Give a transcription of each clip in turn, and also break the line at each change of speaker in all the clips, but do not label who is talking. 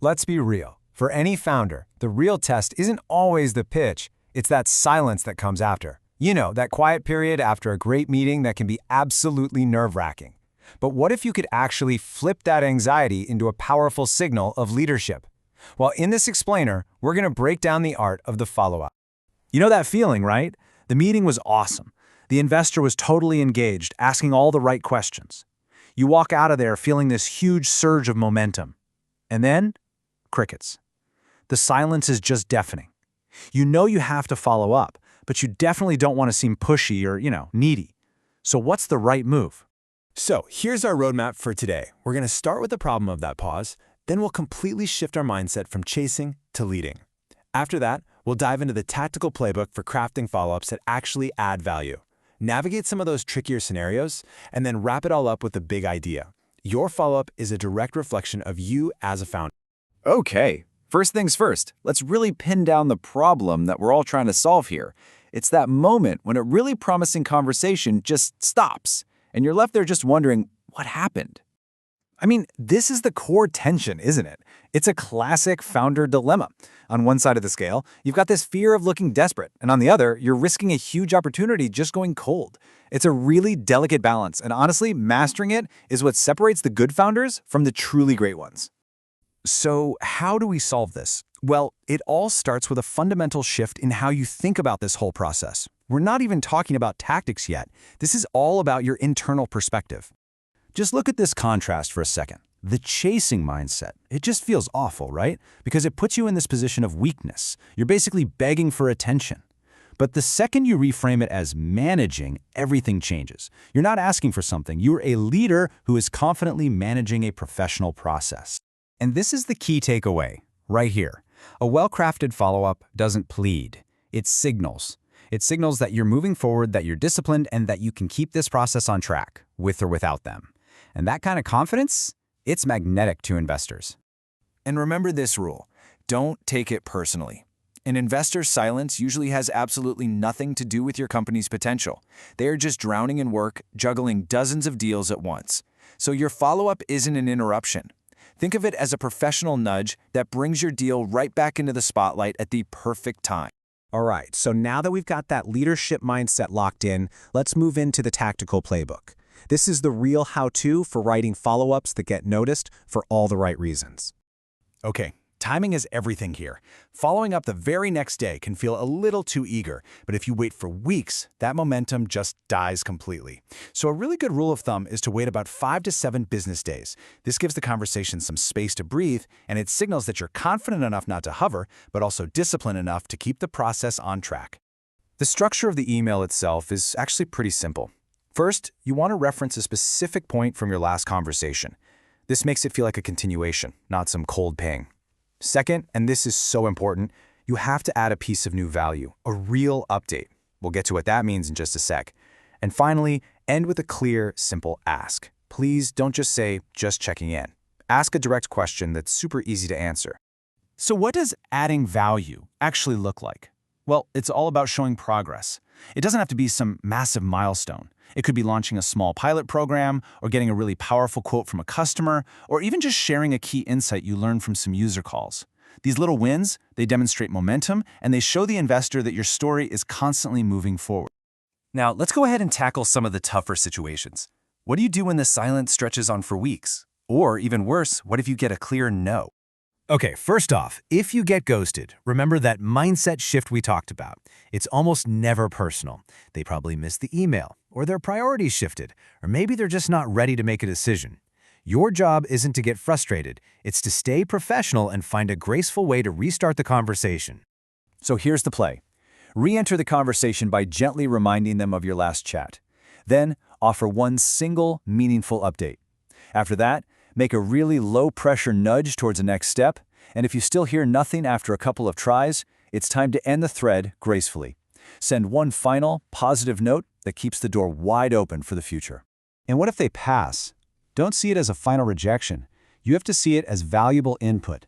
Let's be real. For any founder, the real test isn't always the pitch, it's that silence that comes after. You know, that quiet period after a great meeting that can be absolutely nerve-wracking. But what if you could actually flip that anxiety into a powerful signal of leadership? Well, in this explainer, we're going to break down the art of the follow-up.
You know that feeling, right? The meeting was awesome. The investor was totally engaged, asking all the right questions. You walk out of there feeling this huge surge of momentum. And then, crickets. The silence is just deafening. You know you have to follow up, but you definitely don't want to seem pushy or, needy. So what's the right move?
So here's our roadmap for today. We're going to start with the problem of that pause, then we'll completely shift our mindset from chasing to leading. After that, we'll dive into the tactical playbook for crafting follow-ups that actually add value. Navigate some of those trickier scenarios, and then wrap it all up with the big idea. Your follow-up is a direct reflection of you as a founder.
Okay, first things first, let's really pin down the problem that we're all trying to solve here. It's that moment when a really promising conversation just stops, and you're left there just wondering, what happened?
I mean, this is the core tension, isn't it? It's a classic founder dilemma. On one side of the scale, you've got this fear of looking desperate, and on the other, you're risking a huge opportunity just going cold. It's a really delicate balance, and honestly, mastering it is what separates the good founders from the truly great ones. So how do we solve this? Well, it all starts with a fundamental shift in how you think about this whole process. We're not even talking about tactics yet. This is all about your internal perspective. Just look at this contrast for a second. The chasing mindset, it just feels awful, right? Because it puts you in this position of weakness. You're basically begging for attention. But the second you reframe it as managing, everything changes. You're not asking for something. You're a leader who is confidently managing a professional process. And this is the key takeaway, right here. A well-crafted follow-up doesn't plead. It signals. It signals that you're moving forward, that you're disciplined, and that you can keep this process on track, with or without them. And that kind of confidence, it's magnetic to investors.
And remember this rule, don't take it personally. An investor's silence usually has absolutely nothing to do with your company's potential. They are just drowning in work, juggling dozens of deals at once. So your follow-up isn't an interruption. Think of it as a professional nudge that brings your deal right back into the spotlight at the perfect time.
All right, so now that we've got that leadership mindset locked in, let's move into the tactical playbook. This is the real how-to for writing follow-ups that get noticed for all the right reasons. Okay, timing is everything here. Following up the very next day can feel a little too eager, but if you wait for weeks, that momentum just dies completely. So a really good rule of thumb is to wait about 5 to 7 business days. This gives the conversation some space to breathe, and it signals that you're confident enough not to hover, but also disciplined enough to keep the process on track. The structure of the email itself is actually pretty simple. First, you want to reference a specific point from your last conversation. This makes it feel like a continuation, not some cold ping. Second, and this is so important, you have to add a piece of new value, a real update. We'll get to what that means in just a sec. And finally, end with a clear, simple ask. Please don't just say, just checking in. Ask a direct question that's super easy to answer. So what does adding value actually look like? Well, it's all about showing progress. It doesn't have to be some massive milestone. It could be launching a small pilot program, or getting a really powerful quote from a customer, or even just sharing a key insight you learned from some user calls. These little wins, they demonstrate momentum, and they show the investor that your story is constantly moving forward. Now, let's go ahead and tackle some of the tougher situations. What do you do when the silence stretches on for weeks? Or even worse, what if you get a clear no? Okay, first off, if you get ghosted, remember that mindset shift we talked about. It's almost never personal. They probably missed the email, or their priorities shifted, or maybe they're just not ready to make a decision. Your job isn't to get frustrated. It's to stay professional and find a graceful way to restart the conversation.
So here's the play. Re-enter the conversation by gently reminding them of your last chat. Then, offer one single, meaningful update. After that, make a really low-pressure nudge towards the next step, and if you still hear nothing after a couple of tries, it's time to end the thread gracefully. Send one final, positive note that keeps the door wide open for the future.
And what if they pass? Don't see it as a final rejection. You have to see it as valuable input.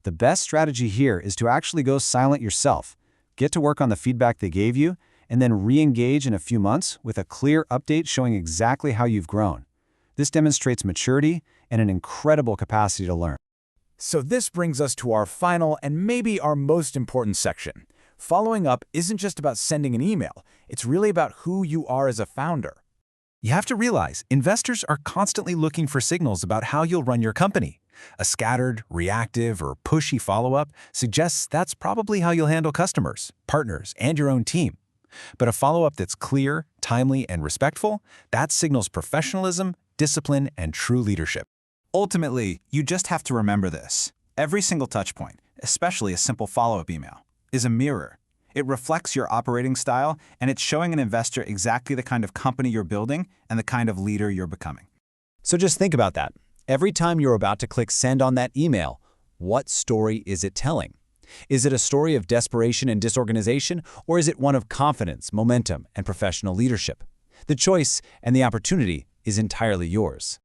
The best strategy here is to actually go silent yourself, get to work on the feedback they gave you, and then re-engage in a few months with a clear update showing exactly how you've grown. This demonstrates maturity and an incredible capacity to learn.
So this brings us to our final and maybe our most important section. Following up isn't just about sending an email, it's really about who you are as a founder.
You have to realize investors are constantly looking for signals about how you'll run your company. A scattered, reactive, or pushy follow-up suggests that's probably how you'll handle customers, partners, and your own team. But a follow-up that's clear, timely, and respectful, that signals professionalism, discipline, and true leadership.
Ultimately, you just have to remember this. Every single touchpoint, especially a simple follow-up email, is a mirror. It reflects your operating style, and it's showing an investor exactly the kind of company you're building and the kind of leader you're becoming.
So just think about that. Every time you're about to click send on that email, what story is it telling? Is it a story of desperation and disorganization, or is it one of confidence, momentum, and professional leadership? The choice and the opportunity is entirely yours.